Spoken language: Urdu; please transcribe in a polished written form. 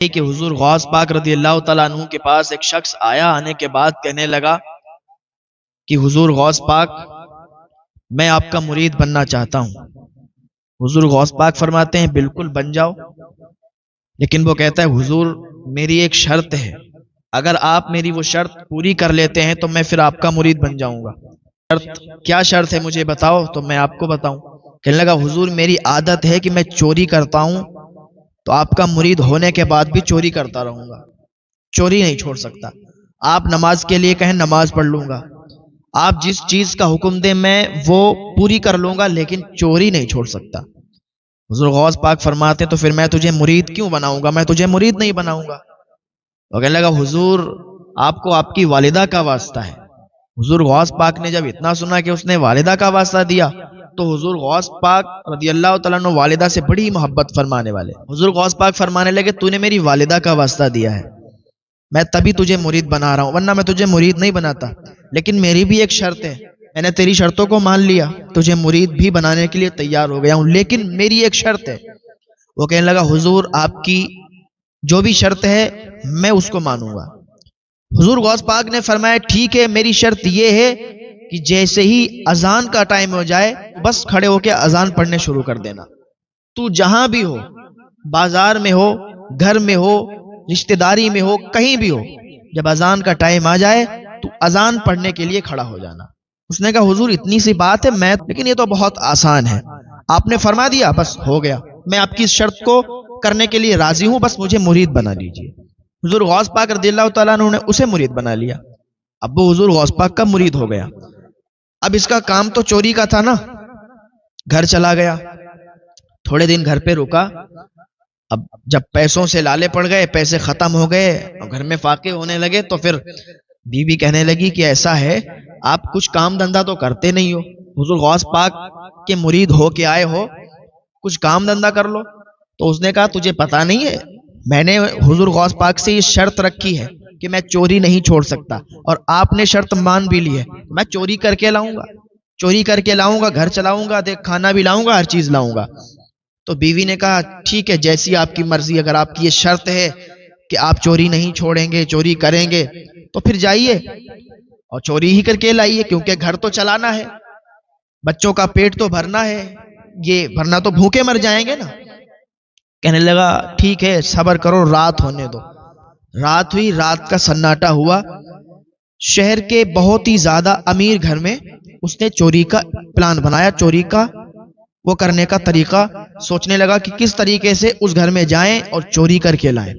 کہ حضور غوث پاک رضی اللہ تعالیٰ عنہ کے پاس ایک شخص آیا، آنے کے بعد کہنے لگا کہ حضور غوث پاک میں آپ کا مرید بننا چاہتا ہوں۔ حضور غوث پاک فرماتے ہیں بالکل بن جاؤ، لیکن وہ کہتا ہے حضور میری ایک شرط ہے، اگر آپ میری وہ شرط پوری کر لیتے ہیں تو میں پھر آپ کا مرید بن جاؤں گا۔ کیا شرط ہے مجھے بتاؤ تو میں آپ کو بتاؤں۔ کہنے لگا حضور میری عادت ہے کہ میں چوری کرتا ہوں، تو آپ کا مرید ہونے کے بعد بھی چوری کرتا رہوں گا، چوری نہیں چھوڑ سکتا۔ آپ نماز کے لیے کہیں نماز پڑھ لوں گا، آپ جس چیز کا حکم دیں میں وہ پوری کر لوں گا، لیکن چوری نہیں چھوڑ سکتا۔ حضور غوث پاک فرماتے تو پھر میں تجھے مرید کیوں بناؤں گا، میں تجھے مرید نہیں بناؤں گا۔ وہ کہنے لگا حضور آپ کو آپ کی والدہ کا واسطہ ہے۔ حضور غوث پاک نے جب اتنا سنا کہ اس نے والدہ کا واسطہ دیا تو حضور غوث پاک رضی اللہ تعالیٰ عنہ والدہ سے بڑی محبت فرمانے والے، حضور غوث پاک فرمانے لگے تو نے میری والدہ کا واسطہ دیا ہے، میں تبھی تجھے مرید بنا رہا ہوں، ورنہ میں تجھے مرید نہیں بناتا، لیکن میری بھی ایک شرط ہے، میں نے تیری شرطوں کو مان لیا، تجھے مرید بھی بنانے کے لیے تیار ہو گیا ہوں، لیکن میری ایک شرط ہے۔ وہ کہنے لگا حضور آپ کی جو بھی شرط ہے میں اس کو مانوں گا۔ حضور غوث پاک نے فرمایا ٹھیک ہے، میری شرط یہ ہے کہ جیسے ہی اذان کا ٹائم ہو جائے بس کھڑے ہو کے اذان پڑھنے شروع کر دینا، تو جہاں بھی ہو، بازار میں ہو، گھر میں ہو، رشتہ داری میں ہو، کہیں بھی ہو، جب اذان کا ٹائم آ جائے تو اذان پڑھنے کے لیے کھڑا ہو جانا۔ اس نے کہا حضور اتنی سی بات ہے، لیکن یہ تو بہت آسان ہے، آپ نے فرما دیا بس ہو گیا، میں آپ کی اس شرط کو کرنے کے لیے راضی ہوں، بس مجھے مرید بنا لیجیے۔ حضور غوث پاک رضی اللہ تعالیٰ عنہ نے اسے مرید بنا لیا، اب وہ حضور غوث پاک کا مرید ہو گیا۔ اب اس کا کام تو چوری کا تھا نا، گھر چلا گیا، تھوڑے دن گھر پہ رکا، اب جب پیسوں سے لالے پڑ گئے، پیسے ختم ہو گئے اور گھر میں فاقے ہونے لگے تو پھر بیوی کہنے لگی کہ ایسا ہے آپ کچھ کام دھندا تو کرتے نہیں ہو، حضور غوث پاک کے مرید ہو کے آئے ہو، کچھ کام دھندا کر لو۔ تو اس نے کہا تجھے پتا نہیں ہے میں نے حضور غوث پاک سے یہ شرط رکھی ہے کہ میں چوری نہیں چھوڑ سکتا، اور آپ نے شرط مان بھی لی ہے، میں چوری کر کے لاؤں گا، چوری کر کے لاؤں گا، گھر چلاؤں گا، دیکھ کھانا بھی لاؤں گا، ہر چیز لاؤں گا۔ تو بیوی نے کہا ٹھیک ہے جیسی آپ کی مرضی، اگر آپ کی یہ شرط ہے کہ آپ چوری نہیں چھوڑیں گے، چوری کریں گے تو پھر جائیے اور چوری ہی کر کے لائیے، کیونکہ گھر تو چلانا ہے، بچوں کا پیٹ تو بھرنا ہے، یہ ورنہ تو بھوکے مر جائیں گے نا۔ کہنے لگا ٹھیک ہے صبر کرو، رات ہونے دو۔ رات ہوئی، رات کا سناٹا ہوا، شہر کے بہت ہی زیادہ امیر گھر میں اس نے چوری کا پلان بنایا، چوری کا وہ کرنے کا طریقہ سوچنے لگا کہ کس طریقے سے اس گھر میں جائیں اور چوری کر کے لائیں۔